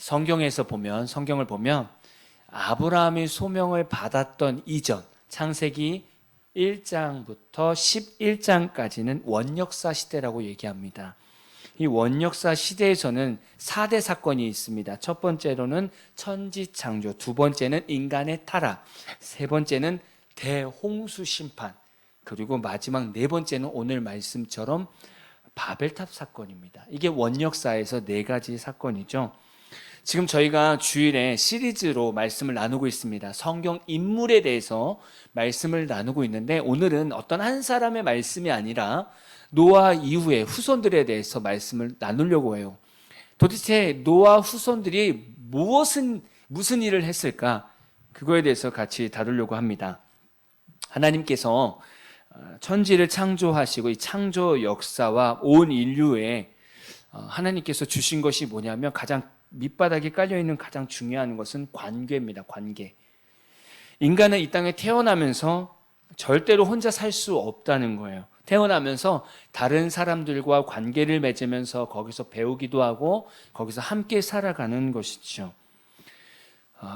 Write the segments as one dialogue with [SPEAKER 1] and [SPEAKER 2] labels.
[SPEAKER 1] 성경을 보면 아브라함이 소명을 받았던 이전, 창세기 1장부터 11장까지는 원역사 시대라고 얘기합니다. 이 원역사 시대에서는 4대 사건이 있습니다. 첫 번째로는 천지창조, 두 번째는 인간의 타락, 세 번째는 대홍수 심판, 그리고 마지막 네 번째는 오늘 말씀처럼 바벨탑 사건입니다. 이게 원역사에서 네 가지 사건이죠. 지금 저희가 주일에 시리즈로 말씀을 나누고 있습니다. 성경 인물에 대해서 말씀을 나누고 있는데 오늘은 어떤 한 사람의 말씀이 아니라 노아 이후의 후손들에 대해서 말씀을 나누려고 해요. 도대체 노아 후손들이 무슨 일을 했을까? 그거에 대해서 같이 다루려고 합니다. 하나님께서 천지를 창조하시고 이 창조 역사와 온 인류에 하나님께서 주신 것이 뭐냐면 가장 밑바닥에 깔려있는 가장 중요한 것은 관계입니다. 관계. 인간은 이 땅에 태어나면서 절대로 혼자 살 수 없다는 거예요. 태어나면서 다른 사람들과 관계를 맺으면서 거기서 배우기도 하고 거기서 함께 살아가는 것이죠.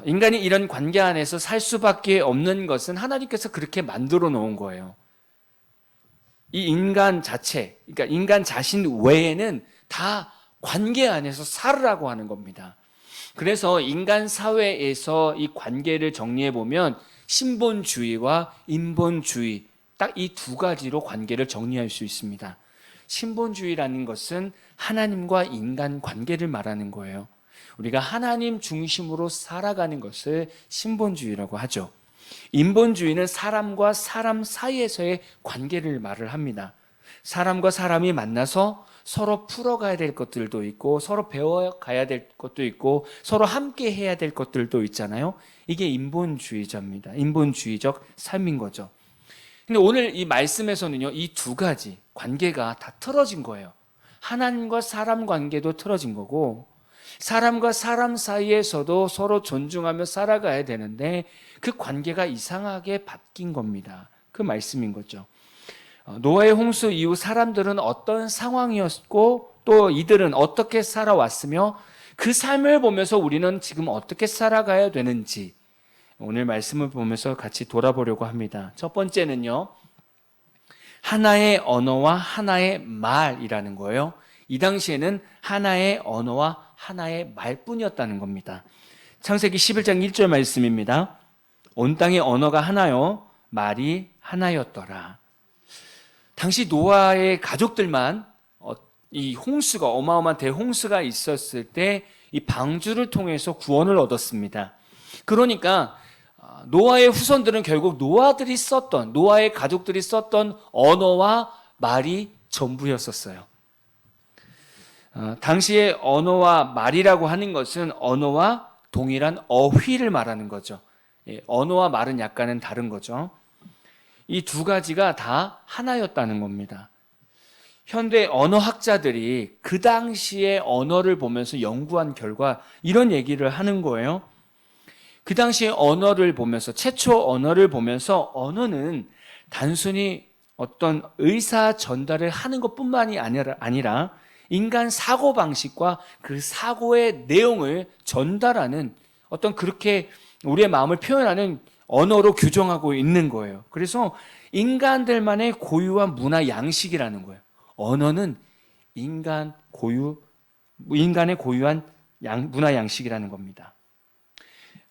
[SPEAKER 1] 인간이 이런 관계 안에서 살 수밖에 없는 것은 하나님께서 그렇게 만들어 놓은 거예요. 이 인간 자체, 그러니까 인간 자신 외에는 다 관계 안에서 살으라고 하는 겁니다. 그래서 인간 사회에서 이 관계를 정리해 보면 신본주의와 인본주의, 딱 이 두 가지로 관계를 정리할 수 있습니다. 신본주의라는 것은 하나님과 인간 관계를 말하는 거예요. 우리가 하나님 중심으로 살아가는 것을 신본주의라고 하죠. 인본주의는 사람과 사람 사이에서의 관계를 말을 합니다. 사람과 사람이 만나서 서로 풀어가야 될 것들도 있고 서로 배워가야 될 것도 있고 서로 함께 해야 될 것들도 있잖아요. 이게 인본주의자입니다. 인본주의적 삶인 거죠. 근데 오늘 이 말씀에서는요, 이 두 가지 관계가 다 틀어진 거예요. 하나님과 사람 관계도 틀어진 거고 사람과 사람 사이에서도 서로 존중하며 살아가야 되는데 그 관계가 이상하게 바뀐 겁니다. 그 말씀인 거죠. 노아의 홍수 이후 사람들은 어떤 상황이었고 또 이들은 어떻게 살아왔으며 그 삶을 보면서 우리는 지금 어떻게 살아가야 되는지 오늘 말씀을 보면서 같이 돌아보려고 합니다. 첫 번째는요, 하나의 언어와 하나의 말이라는 거예요. 이 당시에는 하나의 언어와 하나의 말뿐이었다는 겁니다. 창세기 11장 1절 말씀입니다. 온 땅의 언어가 하나요, 말이 하나였더라. 당시 노아의 가족들만 이 홍수가 어마어마한 대홍수가 있었을 때 이 방주를 통해서 구원을 얻었습니다. 그러니까 노아의 후손들은 결국 노아의 가족들이 썼던 언어와 말이 전부였었어요. 당시의 언어와 말이라고 하는 것은 언어와 동일한 어휘를 말하는 거죠. 언어와 말은 약간은 다른 거죠. 이 두 가지가 다 하나였다는 겁니다. 현대 언어학자들이 그 당시의 언어를 보면서 연구한 결과 이런 얘기를 하는 거예요. 그 당시의 언어를 보면서, 최초 언어를 보면서 언어는 단순히 어떤 의사 전달을 하는 것뿐만이 아니라 인간 사고방식과 그 사고의 내용을 전달하는 어떤 그렇게 우리의 마음을 표현하는 언어로 규정하고 있는 거예요. 그래서 인간들만의 고유한 문화 양식이라는 거예요. 언어는 인간의 고유한 문화 양식이라는 겁니다.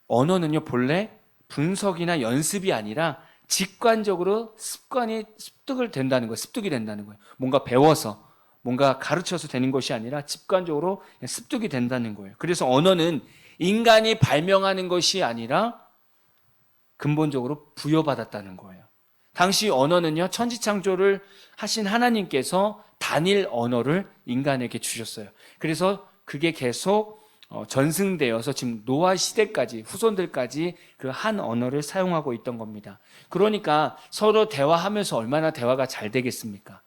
[SPEAKER 1] 언어는요, 본래 분석이나 연습이 아니라 직관적으로 습득이 된다는 거예요. 뭔가 배워서, 뭔가 가르쳐서 되는 것이 아니라 직관적으로 습득이 된다는 거예요. 그래서 언어는 인간이 발명하는 것이 아니라 근본적으로 부여받았다는 거예요. 당시 언어는요, 천지창조를 하신 하나님께서 단일 언어를 인간에게 주셨어요. 그래서 그게 계속 전승되어서 지금 노아 시대까지, 후손들까지 그 한 언어를 사용하고 있던 겁니다. 그러니까 서로 대화하면서 얼마나 대화가 잘 되겠습니까?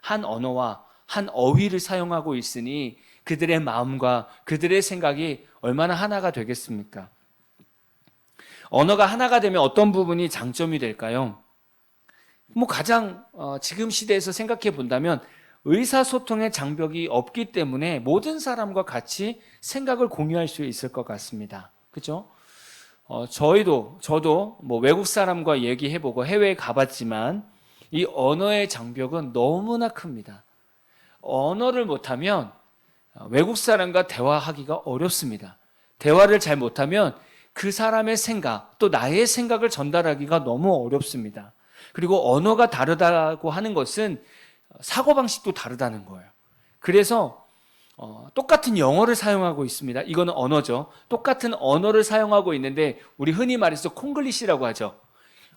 [SPEAKER 1] 한 언어와 한 어휘를 사용하고 있으니 그들의 마음과 그들의 생각이 얼마나 하나가 되겠습니까? 언어가 하나가 되면 어떤 부분이 장점이 될까요? 가장 지금 시대에서 생각해 본다면 의사소통의 장벽이 없기 때문에 모든 사람과 같이 생각을 공유할 수 있을 것 같습니다. 그죠? 저도 뭐 외국 사람과 얘기해보고 해외에 가봤지만 이 언어의 장벽은 너무나 큽니다. 언어를 못하면 외국 사람과 대화하기가 어렵습니다. 대화를 잘 못하면 그 사람의 생각, 또 나의 생각을 전달하기가 너무 어렵습니다. 그리고 언어가 다르다고 하는 것은 사고방식도 다르다는 거예요. 그래서 똑같은 영어를 사용하고 있습니다. 이거는 언어죠. 똑같은 언어를 사용하고 있는데 우리 흔히 말해서 콩글리시라고 하죠.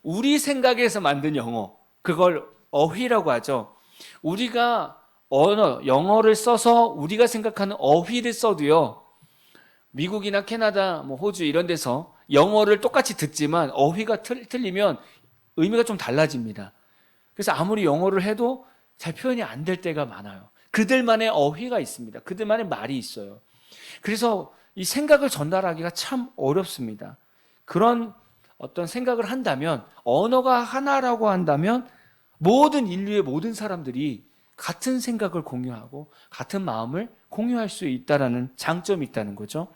[SPEAKER 1] 우리 생각에서 만든 영어, 그걸 어휘라고 하죠. 우리가 영어를 써서 우리가 생각하는 어휘를 써도요, 미국이나 캐나다, 뭐 호주 이런 데서 영어를 똑같이 듣지만 어휘가 틀리면 의미가 좀 달라집니다. 그래서 아무리 영어를 해도 잘 표현이 안 될 때가 많아요. 그들만의 어휘가 있습니다. 그들만의 말이 있어요. 그래서 이 생각을 전달하기가 참 어렵습니다. 그런 어떤 생각을 한다면, 언어가 하나라고 한다면 모든 인류의 모든 사람들이 같은 생각을 공유하고 같은 마음을 공유할 수 있다는 장점이 있다는 거죠.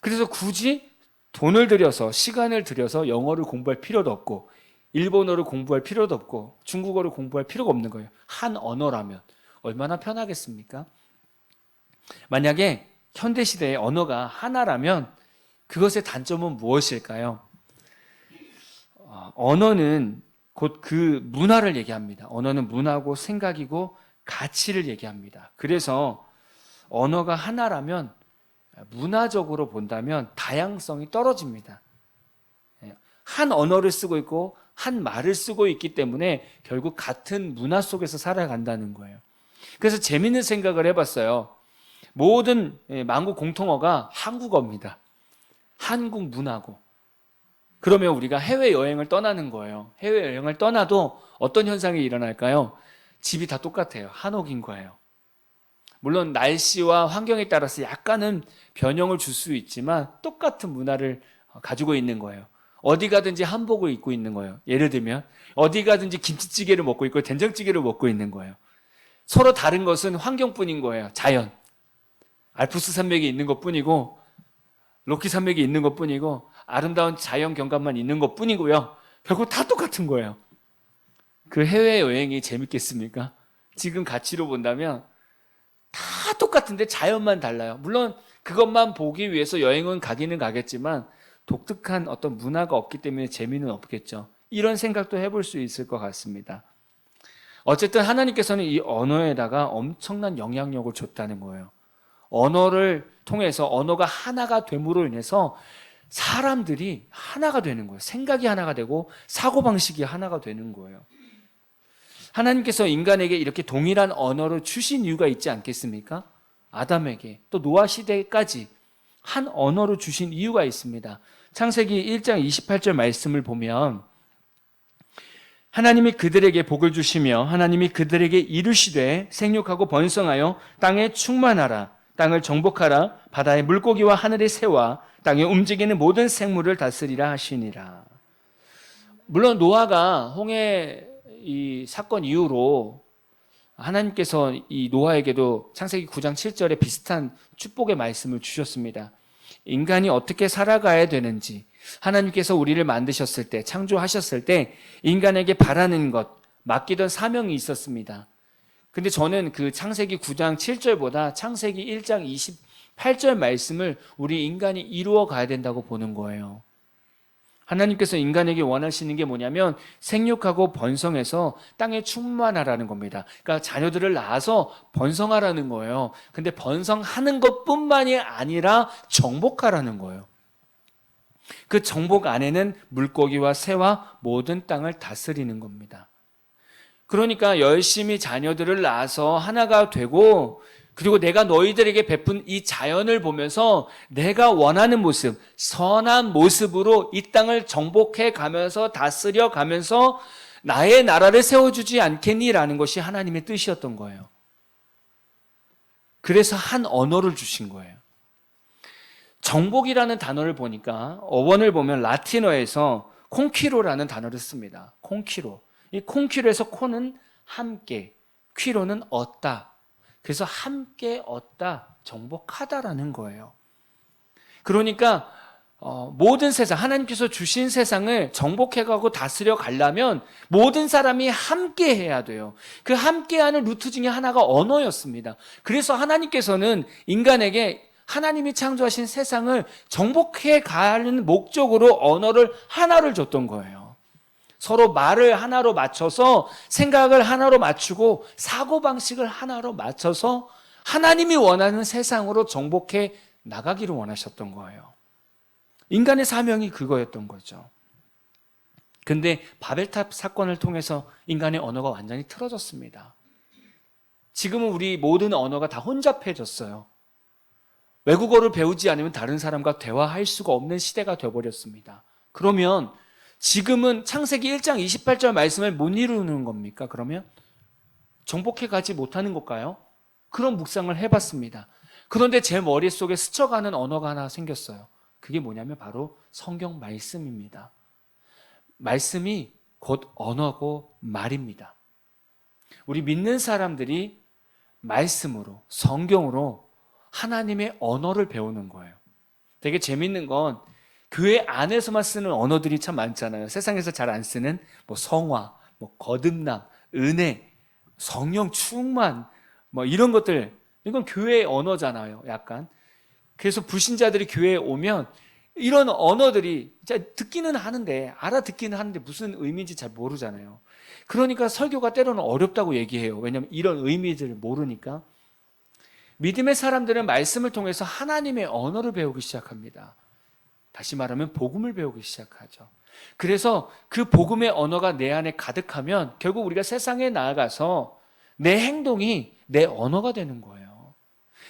[SPEAKER 1] 그래서 굳이 돈을 들여서, 시간을 들여서 영어를 공부할 필요도 없고 일본어를 공부할 필요도 없고 중국어를 공부할 필요가 없는 거예요. 한 언어라면 얼마나 편하겠습니까? 만약에 현대시대의 언어가 하나라면 그것의 단점은 무엇일까요? 언어는 곧 그 문화를 얘기합니다. 언어는 문화고 생각이고 가치를 얘기합니다. 그래서 언어가 하나라면 문화적으로 본다면 다양성이 떨어집니다. 한 언어를 쓰고 있고 한 말을 쓰고 있기 때문에 결국 같은 문화 속에서 살아간다는 거예요. 그래서 재밌는 생각을 해봤어요. 모든 만국 공통어가 한국어입니다. 한국 문화고. 그러면 우리가 해외여행을 떠나는 거예요. 해외여행을 떠나도 어떤 현상이 일어날까요? 집이 다 똑같아요. 한옥인 거예요. 물론 날씨와 환경에 따라서 약간은 변형을 줄 수 있지만 똑같은 문화를 가지고 있는 거예요. 어디 가든지 한복을 입고 있는 거예요. 예를 들면 어디 가든지 김치찌개를 먹고 있고 된장찌개를 먹고 있는 거예요. 서로 다른 것은 환경뿐인 거예요. 자연. 알프스 산맥이 있는 것뿐이고 로키 산맥이 있는 것뿐이고 아름다운 자연 경관만 있는 것뿐이고요. 결국 다 똑같은 거예요. 그 해외여행이 재밌겠습니까? 지금 가치로 본다면 다 똑같은데 자연만 달라요. 물론 그것만 보기 위해서 여행은 가기는 가겠지만 독특한 어떤 문화가 없기 때문에 재미는 없겠죠. 이런 생각도 해볼 수 있을 것 같습니다. 어쨌든 하나님께서는 이 언어에다가 엄청난 영향력을 줬다는 거예요. 언어를 통해서 언어가 하나가 됨으로 인해서 사람들이 하나가 되는 거예요. 생각이 하나가 되고 사고방식이 하나가 되는 거예요. 하나님께서 인간에게 이렇게 동일한 언어를 주신 이유가 있지 않겠습니까? 아담에게 또 노아 시대까지 한 언어를 주신 이유가 있습니다. 창세기 1장 28절 말씀을 보면 하나님이 그들에게 복을 주시며 하나님이 그들에게 이르시되 생육하고 번성하여 땅에 충만하라 땅을 정복하라 바다의 물고기와 하늘의 새와 땅에 움직이는 모든 생물을 다스리라 하시니라. 물론 노아가 홍해 이 사건 이후로 하나님께서 이 노아에게도 창세기 9장 7절에 비슷한 축복의 말씀을 주셨습니다. 인간이 어떻게 살아가야 되는지 하나님께서 우리를 만드셨을 때 창조하셨을 때 인간에게 바라는 것 맡기던 사명이 있었습니다. 근데 저는 그 창세기 9장 7절보다 창세기 1장 28절 말씀을 우리 인간이 이루어 가야 된다고 보는 거예요. 하나님께서 인간에게 원하시는 게 뭐냐면 생육하고 번성해서 땅에 충만하라는 겁니다. 그러니까 자녀들을 낳아서 번성하라는 거예요. 근데 번성하는 것뿐만이 아니라 정복하라는 거예요. 그 정복 안에는 물고기와 새와 모든 땅을 다스리는 겁니다. 그러니까 열심히 자녀들을 낳아서 하나가 되고 그리고 내가 너희들에게 베푼 이 자연을 보면서 내가 원하는 모습, 선한 모습으로 이 땅을 정복해 가면서 다스려 가면서 나의 나라를 세워주지 않겠니라는 것이 하나님의 뜻이었던 거예요. 그래서 한 언어를 주신 거예요. 정복이라는 단어를 보니까 어원을 보면 라틴어에서 콩퀴로라는 단어를 씁니다. 콩퀴로. 이 콩퀴로에서 콘은 함께, 퀴로는 얻다. 그래서 함께 얻다, 정복하다라는 거예요. 그러니까 모든 세상, 하나님께서 주신 세상을 정복해가고 다스려 가려면 모든 사람이 함께 해야 돼요. 그 함께하는 루트 중에 하나가 언어였습니다. 그래서 하나님께서는 인간에게 하나님이 창조하신 세상을 정복해 가는 목적으로 언어를 하나를 줬던 거예요. 서로 말을 하나로 맞춰서 생각을 하나로 맞추고 사고방식을 하나로 맞춰서 하나님이 원하는 세상으로 정복해 나가기를 원하셨던 거예요. 인간의 사명이 그거였던 거죠. 근데 바벨탑 사건을 통해서 인간의 언어가 완전히 틀어졌습니다. 지금은 우리 모든 언어가 다 혼잡해졌어요. 외국어를 배우지 않으면 다른 사람과 대화할 수가 없는 시대가 되어버렸습니다. 그러면 지금은 창세기 1장 28절 말씀을 못 이루는 겁니까? 그러면 정복해 가지 못하는 걸까요? 그런 묵상을 해봤습니다. 그런데 제 머릿속에 스쳐가는 언어가 하나 생겼어요. 그게 뭐냐면 바로 성경 말씀입니다. 말씀이 곧 언어고 말입니다. 우리 믿는 사람들이 말씀으로, 성경으로 하나님의 언어를 배우는 거예요. 되게 재밌는 건 교회 안에서만 쓰는 언어들이 참 많잖아요. 세상에서 잘 안 쓰는 성화, 거듭남, 은혜, 성령 충만, 이런 것들, 이건 교회의 언어잖아요. 약간. 그래서 불신자들이 교회에 오면 이런 언어들이 듣기는 하는데, 알아듣기는 하는데 무슨 의미인지 잘 모르잖아요. 그러니까 설교가 때로는 어렵다고 얘기해요. 왜냐하면 이런 의미들을 모르니까. 믿음의 사람들은 말씀을 통해서 하나님의 언어를 배우기 시작합니다. 다시 말하면 복음을 배우기 시작하죠. 그래서 그 복음의 언어가 내 안에 가득하면 결국 우리가 세상에 나아가서 내 행동이 내 언어가 되는 거예요.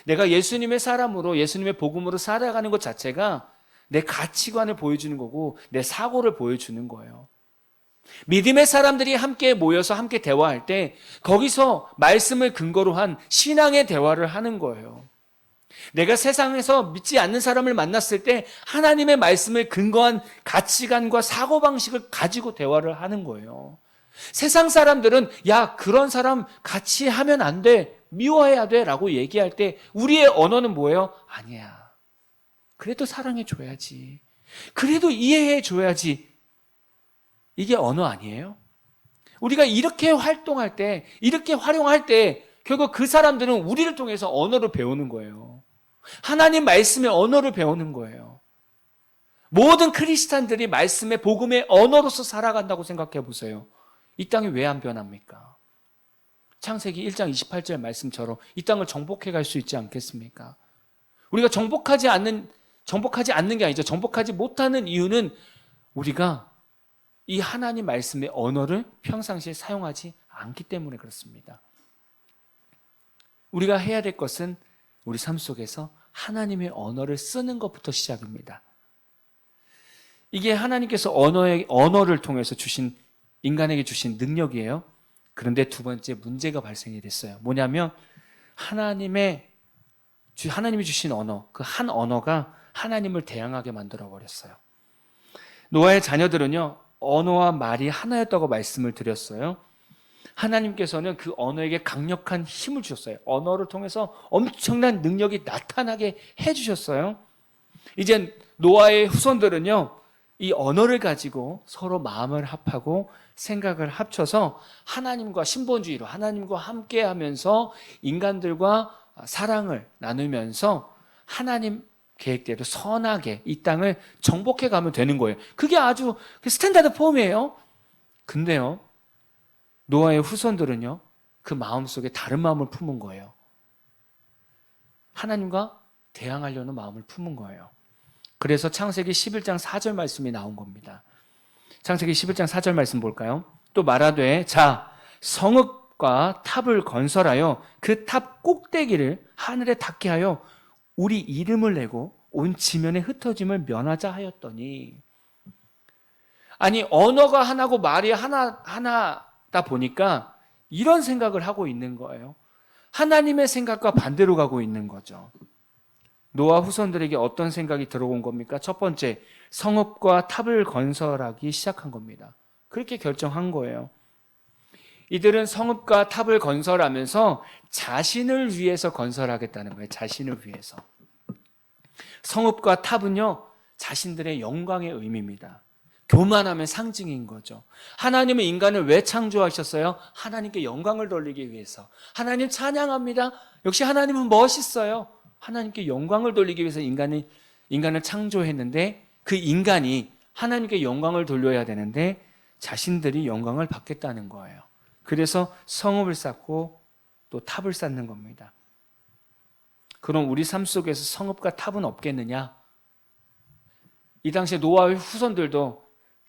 [SPEAKER 1] 내가 예수님의 사람으로, 예수님의 복음으로 살아가는 것 자체가 내 가치관을 보여주는 거고 내 사고를 보여주는 거예요. 믿음의 사람들이 함께 모여서 함께 대화할 때 거기서 말씀을 근거로 한 신앙의 대화를 하는 거예요. 내가 세상에서 믿지 않는 사람을 만났을 때 하나님의 말씀을 근거한 가치관과 사고방식을 가지고 대화를 하는 거예요. 세상 사람들은 야, 그런 사람 같이 하면 안 돼, 미워해야 돼 라고 얘기할 때 우리의 언어는 뭐예요? 아니야, 그래도 사랑해 줘야지, 그래도 이해해 줘야지. 이게 언어 아니에요? 우리가 이렇게 활동할 때, 이렇게 활용할 때 결국 그 사람들은 우리를 통해서 언어를 배우는 거예요. 하나님 말씀의 언어를 배우는 거예요. 모든 크리스찬들이 말씀의 복음의 언어로서 살아간다고 생각해 보세요. 이 땅이 왜 안 변합니까? 창세기 1장 28절 말씀처럼 이 땅을 정복해 갈 수 있지 않겠습니까? 우리가 정복하지 않는 게 아니죠. 정복하지 못하는 이유는 우리가 이 하나님 말씀의 언어를 평상시에 사용하지 않기 때문에 그렇습니다. 우리가 해야 될 것은 우리 삶 속에서 하나님의 언어를 쓰는 것부터 시작입니다. 이게 하나님께서 언어를 통해서 인간에게 주신 능력이에요. 그런데 두 번째 문제가 발생이 됐어요. 뭐냐면 하나님이 주신 언어, 그 한 언어가 하나님을 대항하게 만들어 버렸어요. 노아의 자녀들은요, 언어와 말이 하나였다고 말씀을 드렸어요. 하나님께서는 그 언어에게 강력한 힘을 주셨어요. 언어를 통해서 엄청난 능력이 나타나게 해주셨어요. 이제 노아의 후손들은요, 이 언어를 가지고 서로 마음을 합하고 생각을 합쳐서 하나님과 신본주의로 하나님과 함께하면서 인간들과 사랑을 나누면서 하나님 계획대로 선하게 이 땅을 정복해 가면 되는 거예요. 그게 아주 스탠다드 폼이에요. 근데요, 노아의 후손들은요, 그 마음속에 다른 마음을 품은 거예요. 하나님과 대항하려는 마음을 품은 거예요. 그래서 창세기 11장 4절 말씀이 나온 겁니다. 창세기 11장 4절 말씀 볼까요? 또 말하되 자, 성읍과 탑을 건설하여 그 탑 꼭대기를 하늘에 닿게 하여 우리 이름을 내고 온 지면에 흩어짐을 면하자 하였더니, 아니 언어가 하나고 말이 하나다 보니까 이런 생각을 하고 있는 거예요. 하나님의 생각과 반대로 가고 있는 거죠. 노아 후손들에게 어떤 생각이 들어온 겁니까? 첫 번째, 성읍과 탑을 건설하기 시작한 겁니다. 그렇게 결정한 거예요. 이들은 성읍과 탑을 건설하면서 자신을 위해서 건설하겠다는 거예요. 자신을 위해서. 성읍과 탑은요, 자신들의 영광의 의미입니다. 교만함의 상징인 거죠. 하나님은 인간을 왜 창조하셨어요? 하나님께 영광을 돌리기 위해서. 하나님 찬양합니다. 역시 하나님은 멋있어요. 하나님께 영광을 돌리기 위해서 인간을 창조했는데, 그 인간이 하나님께 영광을 돌려야 되는데 자신들이 영광을 받겠다는 거예요. 그래서 성읍을 쌓고 또 탑을 쌓는 겁니다. 그럼 우리 삶 속에서 성읍과 탑은 없겠느냐? 이 당시에 노아의 후손들도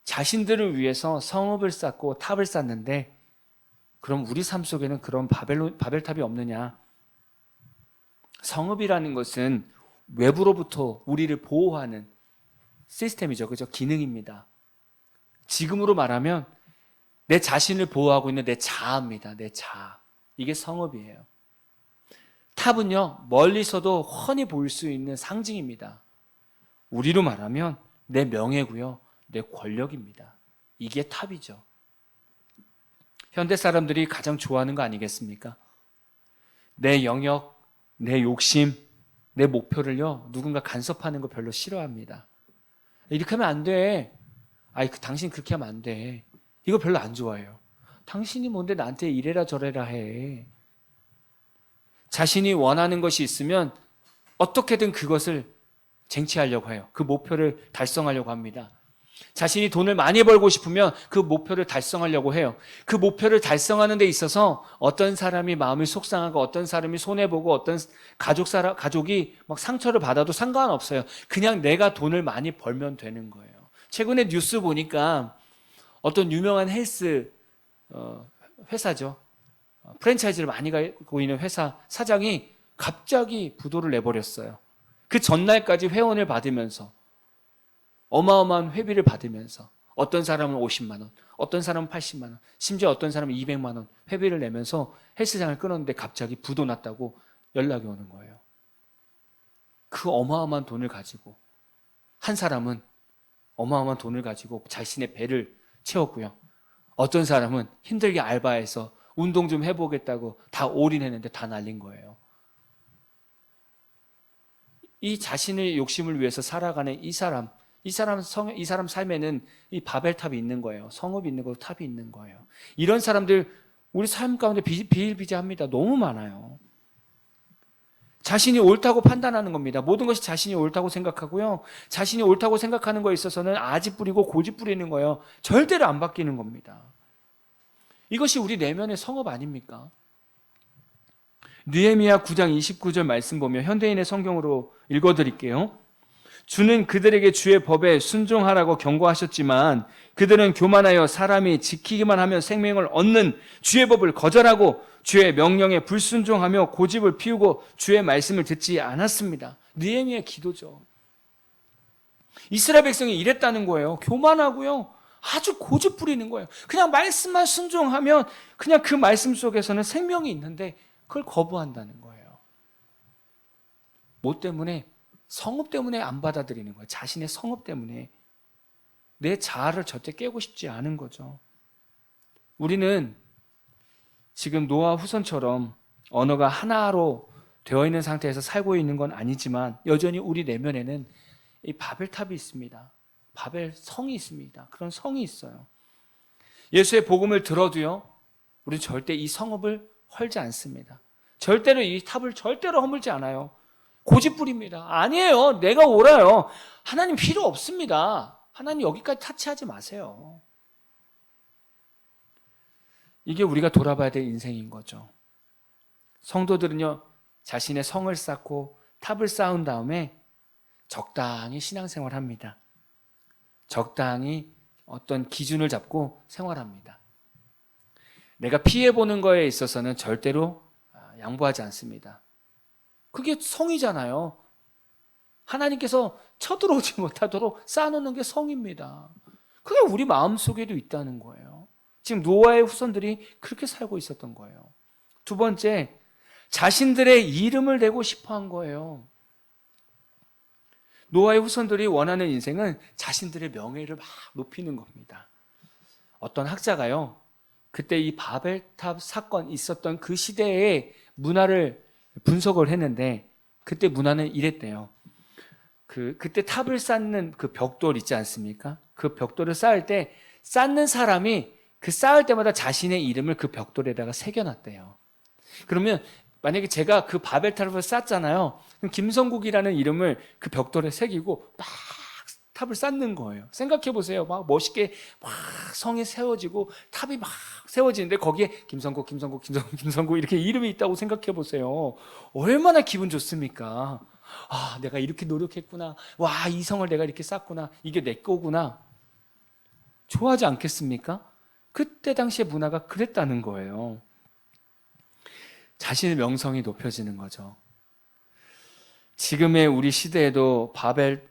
[SPEAKER 1] 자신들을 위해서 성읍을 쌓고 탑을 쌓는데, 그럼 우리 삶 속에는 그런 바벨탑이 없느냐? 성읍이라는 것은 외부로부터 우리를 보호하는 시스템이죠. 그죠? 기능입니다. 지금으로 말하면 내 자신을 보호하고 있는 내 자아입니다. 내 자아. 이게 성읍이에요. 탑은요, 멀리서도 훤히 보일 수 있는 상징입니다. 우리로 말하면 내 명예고요, 내 권력입니다. 이게 탑이죠. 현대 사람들이 가장 좋아하는 거 아니겠습니까? 내 영역, 내 욕심, 내 목표를요, 누군가 간섭하는 거 별로 싫어합니다. 이렇게 하면 안 돼. 당신 그렇게 하면 안 돼. 이거 별로 안 좋아해요. 당신이 뭔데 나한테 이래라 저래라 해. 자신이 원하는 것이 있으면 어떻게든 그것을 쟁취하려고 해요. 그 목표를 달성하려고 합니다. 자신이 돈을 많이 벌고 싶으면 그 목표를 달성하려고 해요. 그 목표를 달성하는 데 있어서 어떤 사람이 마음이 속상하고 어떤 사람이 손해보고 어떤 가족이 막 상처를 받아도 상관없어요. 그냥 내가 돈을 많이 벌면 되는 거예요. 최근에 뉴스 보니까 어떤 유명한 헬스 회사죠. 프랜차이즈를 많이 갖고 있는 회사 사장이 갑자기 부도를 내버렸어요. 그 전날까지 회원을 받으면서 어마어마한 회비를 받으면서 어떤 사람은 50만 원, 어떤 사람은 80만 원, 심지어 어떤 사람은 200만 원 회비를 내면서 헬스장을 끊었는데 갑자기 부도 났다고 연락이 오는 거예요. 그 어마어마한 돈을 가지고 한 사람은 어마어마한 돈을 가지고 자신의 배를 채웠고요. 어떤 사람은 힘들게 알바해서 운동 좀 해보겠다고 다 올인했는데 다 날린 거예요. 이 자신의 욕심을 위해서 살아가는 이 사람 삶에는 이 바벨탑이 있는 거예요. 성읍이 있는 거고 탑이 있는 거예요. 이런 사람들 우리 삶 가운데 비일비재합니다. 너무 많아요. 자신이 옳다고 판단하는 겁니다. 모든 것이 자신이 옳다고 생각하고요. 자신이 옳다고 생각하는 거에 있어서는 아집 부리고 고집 부리는 거예요. 절대로 안 바뀌는 겁니다. 이것이 우리 내면의 성읍 아닙니까? 느헤미야 9장 29절 말씀 보면 현대인의 성경으로 읽어드릴게요. 주는 그들에게 주의 법에 순종하라고 경고하셨지만 그들은 교만하여 사람이 지키기만 하면 생명을 얻는 주의 법을 거절하고 주의 명령에 불순종하며 고집을 피우고 주의 말씀을 듣지 않았습니다. 느헤미야의 기도죠. 이스라엘 백성이 이랬다는 거예요. 교만하고요. 아주 고집 부리는 거예요. 그냥 말씀만 순종하면 그냥 그 말씀 속에서는 생명이 있는데 그걸 거부한다는 거예요. 뭐 때문에? 성읍 때문에 안 받아들이는 거예요. 자신의 성읍 때문에. 내 자아를 절대 깨고 싶지 않은 거죠. 우리는 지금 노아 후손처럼 언어가 하나로 되어 있는 상태에서 살고 있는 건 아니지만 여전히 우리 내면에는 이 바벨탑이 있습니다. 바벨 성이 있습니다. 그런 성이 있어요. 예수의 복음을 들어도요, 우리는 절대 이 성읍을 헐지 않습니다. 절대로 이 탑을 절대로 허물지 않아요. 고집부립니다. 아니에요. 내가 옳아요. 하나님 필요 없습니다. 하나님 여기까지 타치하지 마세요. 이게 우리가 돌아봐야 될 인생인 거죠. 성도들은요, 자신의 성을 쌓고 탑을 쌓은 다음에 적당히 신앙생활을 합니다. 적당히 어떤 기준을 잡고 생활합니다. 내가 피해보는 거에 있어서는 절대로 양보하지 않습니다. 그게 성이잖아요. 하나님께서 쳐들어오지 못하도록 쌓아놓는 게 성입니다. 그게 우리 마음속에도 있다는 거예요. 지금 노아의 후손들이 그렇게 살고 있었던 거예요. 두 번째, 자신들의 이름을 내고 싶어 한 거예요. 노아의 후손들이 원하는 인생은 자신들의 명예를 막 높이는 겁니다. 어떤 학자가요, 그때 이 바벨탑 사건 있었던 그 시대의 문화를 분석을 했는데 그때 문화는 이랬대요. 그때 탑을 쌓는 그 벽돌 있지 않습니까? 그 벽돌을 쌓을 때 쌓는 사람이 그 쌓을 때마다 자신의 이름을 그 벽돌에다가 새겨놨대요. 그러면 만약에 제가 그 바벨탑을 쌓잖아요. 그럼 김성국이라는 이름을 그 벽돌에 새기고 막 탑을 쌓는 거예요. 생각해 보세요. 막 멋있게 막 성이 세워지고 탑이 막 세워지는데 거기에 김성국 이렇게 이름이 있다고 생각해 보세요. 얼마나 기분 좋습니까? 아, 내가 이렇게 노력했구나. 와, 이 성을 내가 이렇게 쌓구나. 이게 내 거구나. 좋아하지 않겠습니까? 그때 당시의 문화가 그랬다는 거예요. 자신의 명성이 높여지는 거죠. 지금의 우리 시대에도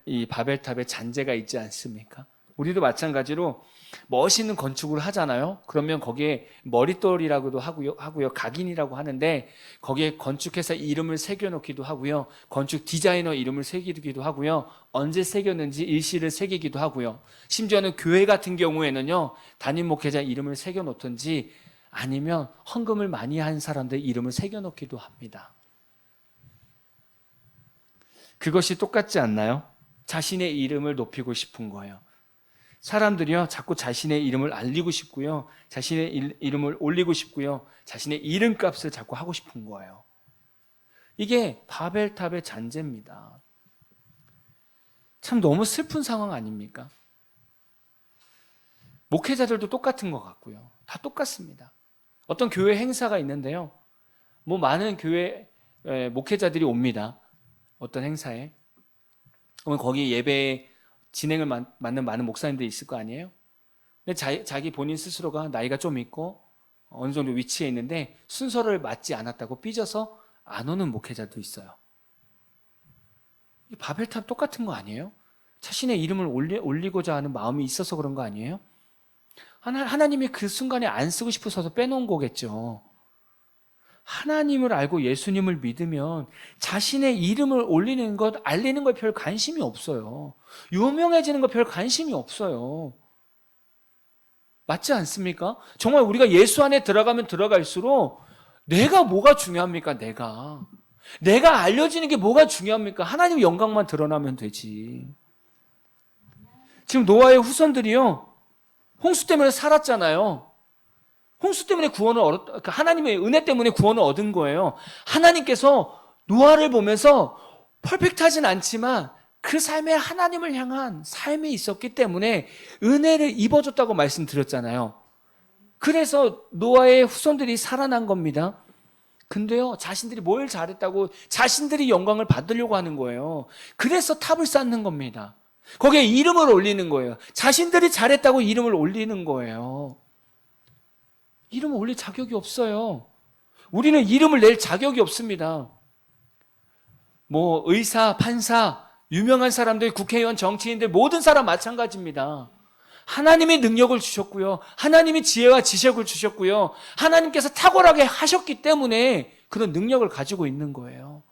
[SPEAKER 1] 이 바벨탑에 잔재가 있지 않습니까? 우리도 마찬가지로 멋있는 건축을 하잖아요. 그러면 거기에 머릿돌이라고도 하고요. 각인이라고 하는데 거기에 건축회사 이름을 새겨놓기도 하고요. 건축 디자이너 이름을 새기기도 하고요. 언제 새겼는지 일시를 새기기도 하고요. 심지어는 교회 같은 경우에는요. 담임 목회자 이름을 새겨놓든지 아니면 헌금을 많이 한 사람들 이름을 새겨놓기도 합니다. 그것이 똑같지 않나요? 자신의 이름을 높이고 싶은 거예요. 사람들이요, 자꾸 자신의 이름을 알리고 싶고요, 자신의 이름을 올리고 싶고요, 자신의 이름값을 자꾸 하고 싶은 거예요. 이게 바벨탑의 잔재입니다. 참 너무 슬픈 상황 아닙니까? 목회자들도 똑같은 것 같고요. 다 똑같습니다. 어떤 교회 행사가 있는데요. 많은 교회 목회자들이 옵니다. 어떤 행사에. 그러면 거기 예배 진행을 맡는 많은 목사님들이 있을 거 아니에요? 근데 자기 본인 스스로가 나이가 좀 있고 어느 정도 위치에 있는데 순서를 맞지 않았다고 삐져서 안 오는 목회자도 있어요. 바벨탑 똑같은 거 아니에요? 자신의 이름을 올리고자 하는 마음이 있어서 그런 거 아니에요? 하나님이 그 순간에 안 쓰고 싶어서 빼놓은 거겠죠. 하나님을 알고 예수님을 믿으면 자신의 이름을 올리는 것, 알리는 것 별 관심이 없어요. 유명해지는 것 별 관심이 없어요. 맞지 않습니까? 정말 우리가 예수 안에 들어가면 들어갈수록 내가 뭐가 중요합니까? 내가 알려지는 게 뭐가 중요합니까? 하나님 영광만 드러나면 되지. 지금 노아의 후손들이요, 홍수 때문에 살았잖아요. 홍수 때문에 하나님의 은혜 때문에 구원을 얻은 거예요. 하나님께서 노아를 보면서 퍼펙트하진 않지만 그 삶에 하나님을 향한 삶이 있었기 때문에 은혜를 입어줬다고 말씀드렸잖아요. 그래서 노아의 후손들이 살아난 겁니다. 근데요, 자신들이 뭘 잘했다고 자신들이 영광을 받으려고 하는 거예요. 그래서 탑을 쌓는 겁니다. 거기에 이름을 올리는 거예요. 자신들이 잘했다고 이름을 올리는 거예요. 이름을 올릴 자격이 없어요. 우리는 이름을 낼 자격이 없습니다. 의사, 판사, 유명한 사람들, 국회의원, 정치인들, 모든 사람 마찬가지입니다. 하나님이 능력을 주셨고요. 하나님이 지혜와 지식을 주셨고요. 하나님께서 탁월하게 하셨기 때문에 그런 능력을 가지고 있는 거예요.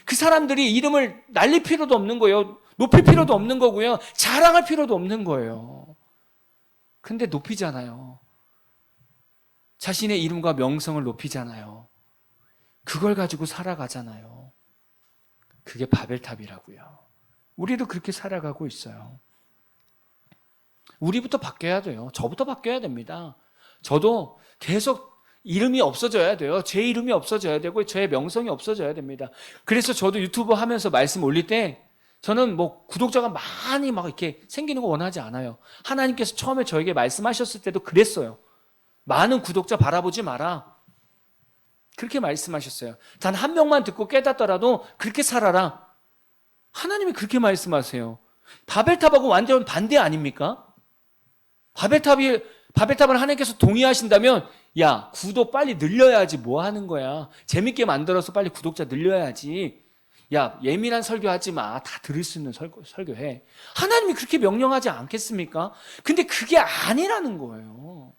[SPEAKER 1] 그 사람들이 이름을 날릴 필요도 없는 거예요. 높일 필요도 없는 거고요. 자랑할 필요도 없는 거예요. 근데 높이잖아요. 자신의 이름과 명성을 높이잖아요. 그걸 가지고 살아가잖아요. 그게 바벨탑이라고요. 우리도 그렇게 살아가고 있어요. 우리부터 바뀌어야 돼요. 저부터 바뀌어야 됩니다. 저도 계속 이름이 없어져야 돼요. 제 이름이 없어져야 되고 제 명성이 없어져야 됩니다. 그래서 저도 유튜브 하면서 말씀 올릴 때 저는 구독자가 많이 이렇게 생기는 거 원하지 않아요. 하나님께서 처음에 저에게 말씀하셨을 때도 그랬어요. 많은 구독자 바라보지 마라. 그렇게 말씀하셨어요. 단 한 명만 듣고 깨닫더라도 그렇게 살아라. 하나님이 그렇게 말씀하세요. 바벨탑하고 완전 반대 아닙니까? 바벨탑을 하나님께서 동의하신다면 야, 구독 빨리 늘려야지. 뭐 하는 거야? 재밌게 만들어서 빨리 구독자 늘려야지. 야, 예민한 설교하지 마. 다 들을 수 있는 설교해. 하나님이 그렇게 명령하지 않겠습니까? 근데 그게 아니라는 거예요.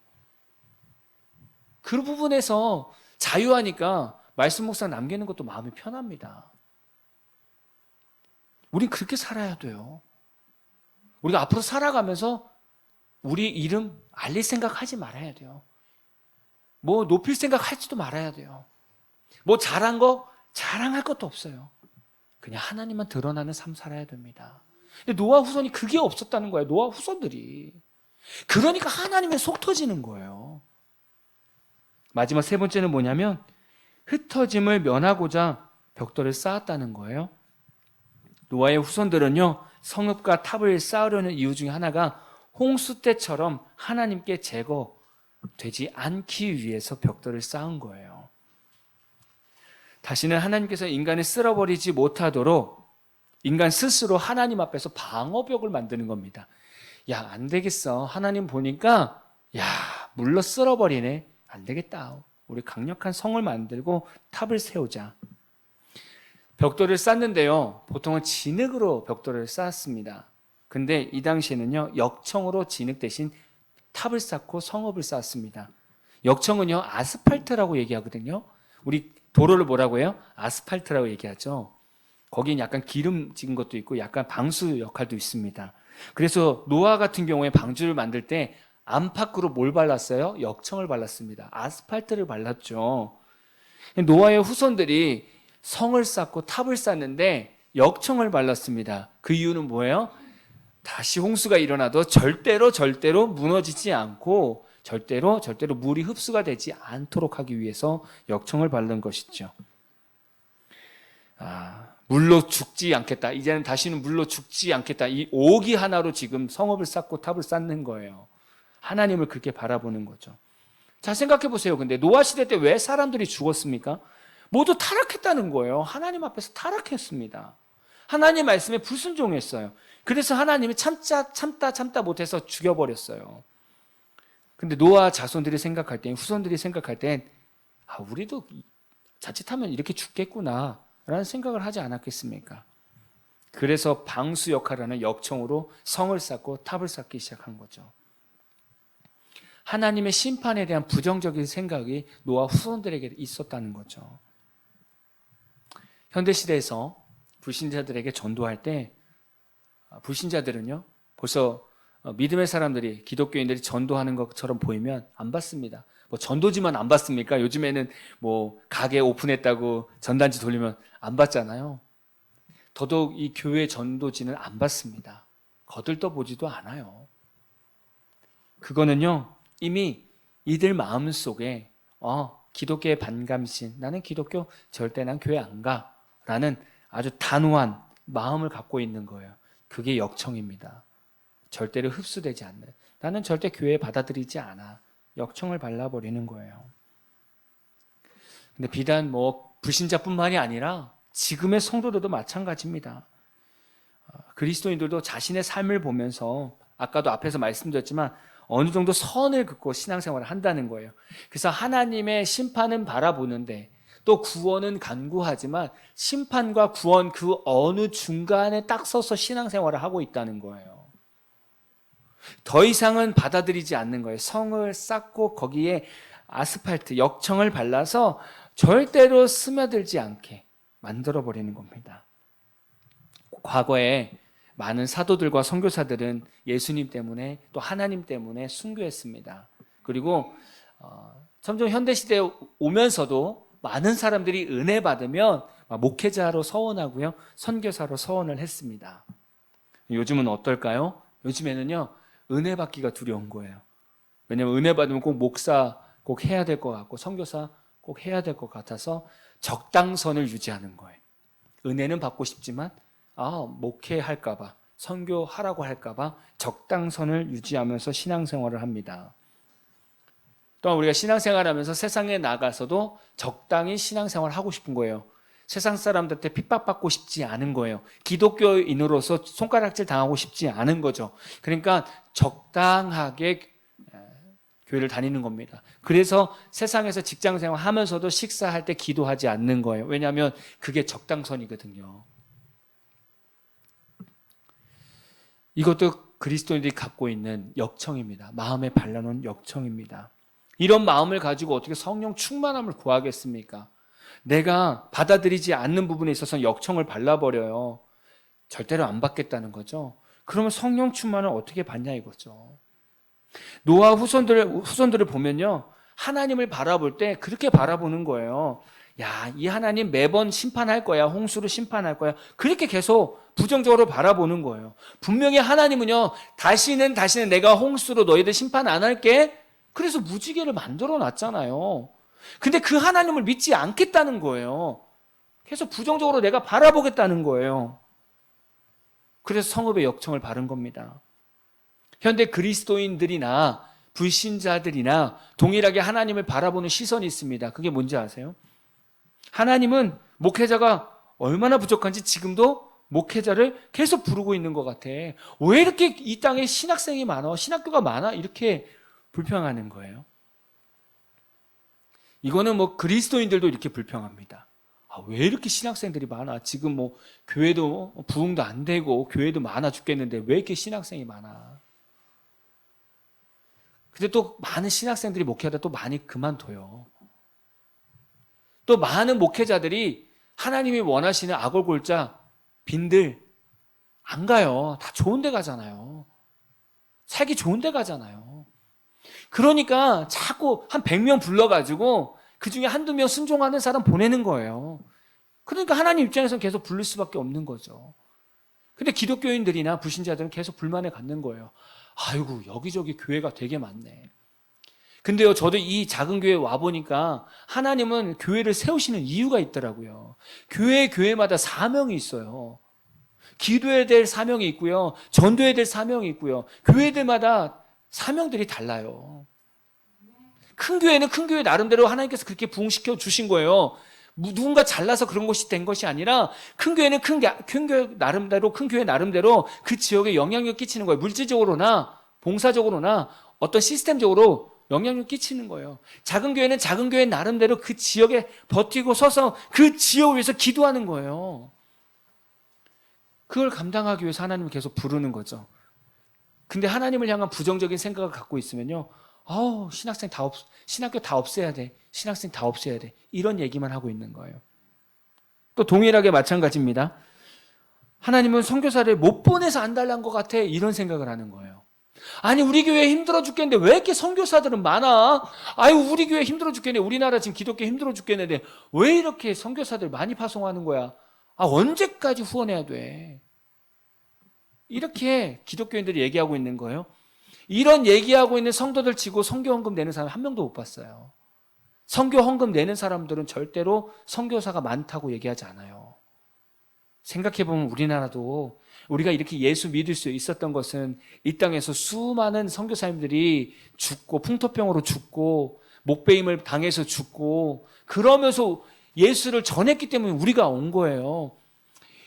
[SPEAKER 1] 그 부분에서 자유하니까 말씀 묵상 남기는 것도 마음이 편합니다. 우린 그렇게 살아야 돼요. 우리가 앞으로 살아가면서 우리 이름 알릴 생각 하지 말아야 돼요. 뭐 높일 생각 할지도 말아야 돼요. 뭐 잘한 거 자랑할 것도 없어요. 그냥 하나님만 드러나는 삶 살아야 됩니다. 근데 노아 후손이 그게 없었다는 거예요. 노아 후손들이. 그러니까 하나님의 속 터지는 거예요. 마지막 세 번째는 뭐냐면 흩어짐을 면하고자 벽돌을 쌓았다는 거예요. 노아의 후손들은요, 성읍과 탑을 쌓으려는 이유 중에 하나가 홍수 때처럼 하나님께 제거되지 않기 위해서 벽돌을 쌓은 거예요. 다시는 하나님께서 인간을 쓸어버리지 못하도록 인간 스스로 하나님 앞에서 방어벽을 만드는 겁니다. 야, 안 되겠어. 하나님 보니까 야, 물러 쓸어버리네. 안 되겠다. 우리 강력한 성을 만들고 탑을 세우자. 벽돌을 쌓는데요, 보통은 진흙으로 벽돌을 쌓았습니다. 근데 이 당시에는요, 역청으로 진흙 대신 탑을 쌓고 성읍을 쌓았습니다. 역청은요, 아스팔트라고 얘기하거든요. 우리 도로를 뭐라고 해요? 아스팔트라고 얘기하죠. 거긴 약간 기름 찍은 것도 있고 약간 방수 역할도 있습니다. 그래서 노아 같은 경우에 방주를 만들 때 안팎으로 뭘 발랐어요? 역청을 발랐습니다. 아스팔트를 발랐죠. 노아의 후손들이 성을 쌓고 탑을 쌓는데 역청을 발랐습니다. 그 이유는 뭐예요? 다시 홍수가 일어나도 절대로 무너지지 않고 절대로 물이 흡수가 되지 않도록 하기 위해서 역청을 바른 것이죠. 물로 죽지 않겠다. 이제는 다시는 물로 죽지 않겠다. 이 오기 하나로 지금 성읍을 쌓고 탑을 쌓는 거예요. 하나님을 그렇게 바라보는 거죠. 자, 생각해 보세요. 근데 노아 시대 때 왜 사람들이 죽었습니까? 모두 타락했다는 거예요. 하나님 앞에서 타락했습니다. 하나님 말씀에 불순종했어요. 그래서 하나님이 참다 못해서 죽여버렸어요. 근데 노아 자손들이 생각할 때, 후손들이 생각할 땐 우리도 자칫하면 이렇게 죽겠구나 라는 생각을 하지 않았겠습니까? 그래서 방수 역할을 하는 역청으로 성을 쌓고 탑을 쌓기 시작한 거죠. 하나님의 심판에 대한 부정적인 생각이 노아 후손들에게 있었다는 거죠. 현대시대에서 불신자들에게 전도할 때 불신자들은요, 벌써 믿음의 사람들이, 기독교인들이 전도하는 것처럼 보이면 안 받습니다. 뭐 전도지만 안 받습니까? 요즘에는 뭐 가게 오픈했다고 전단지 돌리면 안 받잖아요. 더더욱 이 교회 전도지는 안 받습니다. 거들떠 보지도 않아요. 그거는요, 이미 이들 마음속에 기독교의 반감심, 나는 기독교 절대 난 교회 안 가 라는 아주 단호한 마음을 갖고 있는 거예요. 그게 역청입니다. 절대로 흡수되지 않는, 나는 절대 교회에 받아들이지 않아. 역청을 발라버리는 거예요. 근데 비단 불신자뿐만이 아니라 지금의 성도들도 마찬가지입니다. 그리스도인들도 자신의 삶을 보면서 아까도 앞에서 말씀드렸지만 어느 정도 선을 긋고 신앙생활을 한다는 거예요. 그래서 하나님의 심판은 바라보는데 또 구원은 간구하지만 심판과 구원 그 어느 중간에 딱 서서 신앙생활을 하고 있다는 거예요. 더 이상은 받아들이지 않는 거예요. 성을 쌓고 거기에 아스팔트, 역청을 발라서 절대로 스며들지 않게 만들어버리는 겁니다. 과거에 많은 사도들과 선교사들은 예수님 때문에 또 하나님 때문에 순교했습니다. 그리고 점점 현대시대에 오면서도 많은 사람들이 은혜 받으면 목회자로 서원하고요, 선교사로 서원을 했습니다. 요즘은 어떨까요? 요즘에는요, 은혜 받기가 두려운 거예요. 왜냐하면 은혜 받으면 꼭 목사 꼭 해야 될 것 같고 선교사 꼭 해야 될 것 같아서 적당선을 유지하는 거예요. 은혜는 받고 싶지만 목회할까 봐, 선교하라고 할까 봐 적당선을 유지하면서 신앙생활을 합니다. 또한 우리가 신앙생활하면서 세상에 나가서도 적당히 신앙생활을 하고 싶은 거예요. 세상 사람들한테 핍박받고 싶지 않은 거예요. 기독교인으로서 손가락질 당하고 싶지 않은 거죠. 그러니까 적당하게 교회를 다니는 겁니다. 그래서 세상에서 직장생활 하면서도 식사할 때 기도하지 않는 거예요. 왜냐하면 그게 적당선이거든요. 이것도 그리스도인들이 갖고 있는 역청입니다. 마음에 발라놓은 역청입니다. 이런 마음을 가지고 어떻게 성령 충만함을 구하겠습니까? 내가 받아들이지 않는 부분에 있어서 역청을 발라버려요. 절대로 안 받겠다는 거죠. 그러면 성령 충만을 어떻게 받냐 이거죠. 노아 후손들을 보면요, 하나님을 바라볼 때 그렇게 바라보는 거예요. 야, 이 하나님 매번 심판할 거야. 홍수로 심판할 거야. 그렇게 계속 부정적으로 바라보는 거예요. 분명히 하나님은요, 다시는 내가 홍수로 너희들 심판 안 할게. 그래서 무지개를 만들어 놨잖아요. 근데 그 하나님을 믿지 않겠다는 거예요. 계속 부정적으로 내가 바라보겠다는 거예요. 그래서 성읍의 역청을 바른 겁니다. 현대 그리스도인들이나 불신자들이나 동일하게 하나님을 바라보는 시선이 있습니다. 그게 뭔지 아세요? 하나님은 목회자가 얼마나 부족한지 지금도 목회자를 계속 부르고 있는 것 같아. 왜 이렇게 이 땅에 신학생이 많아? 신학교가 많아? 이렇게 불평하는 거예요. 이거는 뭐 그리스도인들도 이렇게 불평합니다. 아, 왜 이렇게 신학생들이 많아? 지금 뭐 교회도 부흥도 안 되고 교회도 많아 죽겠는데 왜 이렇게 신학생이 많아? 근데 또 많은 신학생들이 목회하다 또 많이 그만둬요. 또 많은 목회자들이 하나님이 원하시는 아골골자 빈들 안 가요. 다 좋은 데 가잖아요. 살기 좋은 데 가잖아요. 그러니까 자꾸 한 100명 불러가지고 그 중에 한두 명 순종하는 사람 보내는 거예요. 그러니까 하나님 입장에서는 계속 부를 수밖에 없는 거죠. 근데 기독교인들이나 불신자들은 계속 불만을 갖는 거예요. 아이고, 여기저기 교회가 되게 많네. 근데요, 저도 이 작은 교회에 와보니까 하나님은 교회를 세우시는 이유가 있더라고요. 교회마다 사명이 있어요. 기도해야 될 사명이 있고요. 전도해야 될 사명이 있고요. 교회들마다 사명들이 달라요. 큰 교회는 큰 교회 나름대로 하나님께서 그렇게 부흥시켜 주신 거예요. 누군가 잘나서 그런 것이 된 것이 아니라 큰 교회는 큰 교회 나름대로 그 지역에 영향력 끼치는 거예요. 물질적으로나 봉사적으로나 어떤 시스템적으로 영향력 끼치는 거예요. 작은 교회는 작은 교회 나름대로 그 지역에 버티고 서서 그 지역을 위해서 기도하는 거예요. 그걸 감당하기 위해서 하나님을 계속 부르는 거죠. 근데 하나님을 향한 부정적인 생각을 갖고 있으면요, 신학교 다 없애야 돼. 신학생 다 없애야 돼. 이런 얘기만 하고 있는 거예요. 또 동일하게 마찬가지입니다. 하나님은 선교사를 못 보내서 안 달란 것 같아. 이런 생각을 하는 거예요. 아니, 우리 교회 힘들어 죽겠는데 왜 이렇게 선교사들은 많아? 아유, 우리 교회 힘들어 죽겠네. 우리나라 지금 기독교 힘들어 죽겠는데 왜 이렇게 선교사들 많이 파송하는 거야? 아, 언제까지 후원해야 돼? 이렇게 기독교인들이 얘기하고 있는 거예요. 이런 얘기하고 있는 성도들 치고 선교 헌금 내는 사람 한 명도 못 봤어요. 선교 헌금 내는 사람들은 절대로 선교사가 많다고 얘기하지 않아요. 생각해보면 우리나라도 우리가 이렇게 예수 믿을 수 있었던 것은 이 땅에서 수많은 선교사님들이 죽고 풍토병으로 죽고 목베임을 당해서 죽고 그러면서 예수를 전했기 때문에 우리가 온 거예요.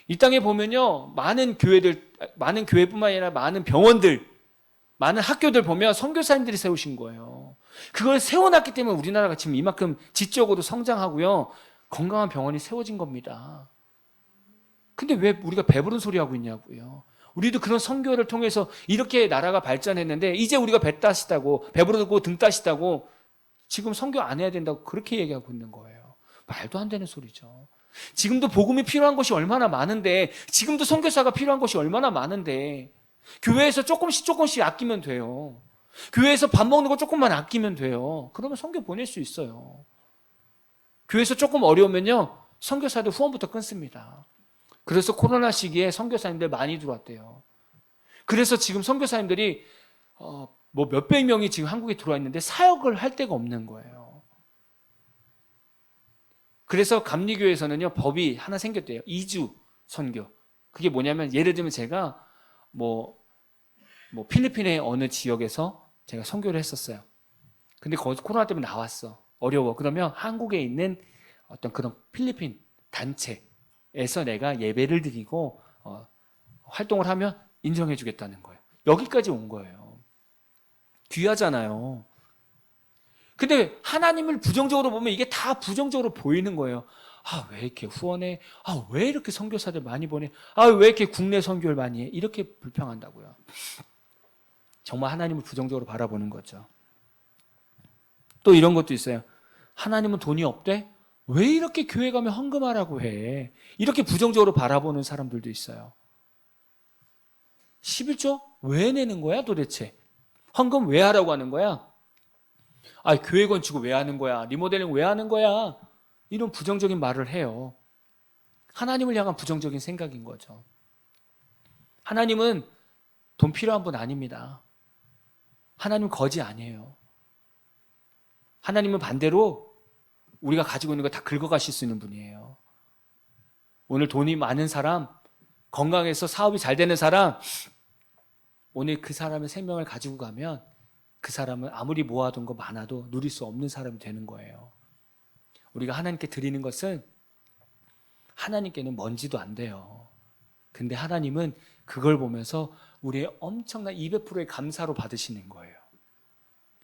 [SPEAKER 1] 이 땅에 보면요, 많은 교회뿐만 아니라 많은 병원들, 많은 학교들 보면 선교사님들이 세우신 거예요. 그걸 세워놨기 때문에 우리나라가 지금 이만큼 지적으로 성장하고요, 건강한 병원이 세워진 겁니다. 근데 왜 우리가 배부른 소리 하고 있냐고요. 우리도 그런 선교를 통해서 이렇게 나라가 발전했는데 이제 우리가 배 따시다고, 배부르고 등 따시다고 지금 선교 안 해야 된다고 그렇게 얘기하고 있는 거예요. 말도 안 되는 소리죠. 지금도 복음이 필요한 것이 얼마나 많은데, 지금도 선교사가 필요한 것이 얼마나 많은데, 교회에서 조금씩 아끼면 돼요. 교회에서 밥 먹는 거 조금만 아끼면 돼요. 그러면 선교 보낼 수 있어요. 교회에서 조금 어려우면요, 선교사들 후원부터 끊습니다. 그래서 코로나 시기에 선교사님들 많이 들어왔대요. 그래서 지금 선교사님들이 뭐 몇백 명이 지금 한국에 들어와 있는데 사역을 할 데가 없는 거예요. 그래서 감리교에서는요, 법이 하나 생겼대요. 2주 선교. 그게 뭐냐면, 예를 들면 제가 뭐 필리핀의 어느 지역에서 제가 선교를 했었어요. 근데 거기서 코로나 때문에 나왔어. 어려워. 그러면 한국에 있는 어떤 그런 필리핀 단체에서 내가 예배를 드리고 활동을 하면 인정해 주겠다는 거예요. 여기까지 온 거예요. 귀하잖아요. 근데 하나님을 부정적으로 보면 이게 다 부정적으로 보이는 거예요. 아, 왜 이렇게 후원해? 아, 왜 이렇게 선교사들 많이 보내? 아, 왜 이렇게 국내 선교를 많이 해? 이렇게 불평한다고요. 정말 하나님을 부정적으로 바라보는 거죠. 또 이런 것도 있어요. 하나님은 돈이 없대? 왜 이렇게 교회 가면 헌금하라고 해? 이렇게 부정적으로 바라보는 사람들도 있어요. 11조 왜 내는 거야 도대체? 헌금 왜 하라고 하는 거야? 아, 교회 건축을 왜 하는 거야? 리모델링 왜 하는 거야? 이런 부정적인 말을 해요. 하나님을 향한 부정적인 생각인 거죠. 하나님은 돈 필요한 분 아닙니다. 하나님은 거지 아니에요. 하나님은 반대로 우리가 가지고 있는 거 다 긁어가실 수 있는 분이에요. 오늘 돈이 많은 사람, 건강해서 사업이 잘 되는 사람, 오늘 그 사람의 생명을 가지고 가면 그 사람은 아무리 모아둔 거 많아도 누릴 수 없는 사람이 되는 거예요. 우리가 하나님께 드리는 것은 하나님께는 먼지도 안 돼요. 근데 하나님은 그걸 보면서 우리의 엄청난 200%의 감사로 받으시는 거예요.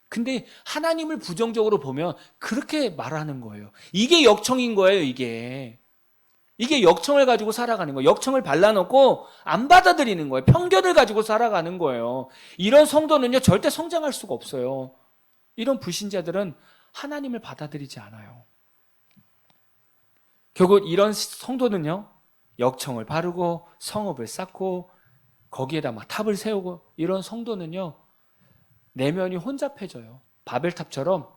[SPEAKER 1] 근데 하나님을 부정적으로 보면 그렇게 말하는 거예요. 이게 역청인 거예요, 이게. 이게 역청을 가지고 살아가는 거예요. 역청을 발라놓고 안 받아들이는 거예요. 편견을 가지고 살아가는 거예요. 이런 성도는요, 절대 성장할 수가 없어요. 이런 불신자들은 하나님을 받아들이지 않아요. 결국 이런 성도는요, 역청을 바르고 성읍을 쌓고 거기에다 막 탑을 세우고 이런 성도는요, 내면이 혼잡해져요. 바벨탑처럼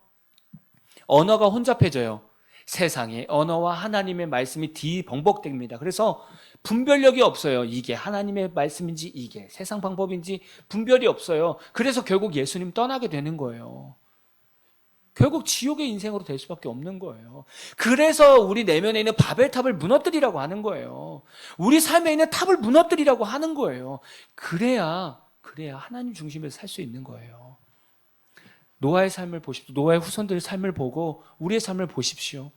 [SPEAKER 1] 언어가 혼잡해져요. 세상의 언어와 하나님의 말씀이 뒤벙벅됩니다. 그래서 분별력이 없어요. 이게 하나님의 말씀인지 이게 세상 방법인지 분별이 없어요. 그래서 결국 예수님 떠나게 되는 거예요. 결국 지옥의 인생으로 될 수밖에 없는 거예요. 그래서 우리 내면에 있는 바벨탑을 무너뜨리라고 하는 거예요. 우리 삶에 있는 탑을 무너뜨리라고 하는 거예요. 그래야 하나님 중심에서 살 수 있는 거예요. 노아의 삶을 보십시오. 노아의 후손들의 삶을 보고 우리의 삶을 보십시오.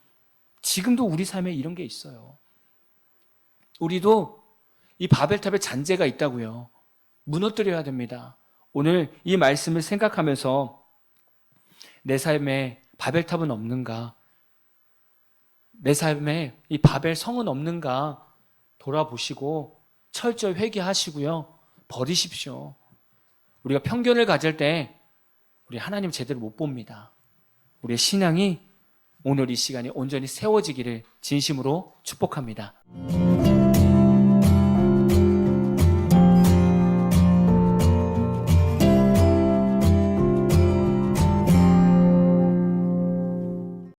[SPEAKER 1] 지금도 우리 삶에 이런 게 있어요. 우리도 이 바벨탑에 잔재가 있다고요. 무너뜨려야 됩니다. 오늘 이 말씀을 생각하면서 내 삶에 바벨탑은 없는가? 내 삶에 이 바벨 성은 없는가? 돌아보시고 철저히 회개하시고요. 버리십시오. 우리가 편견을 가질 때 우리 하나님 제대로 못 봅니다. 우리의 신앙이 오늘 이 시간에 온전히 세워지기를 진심으로 축복합니다.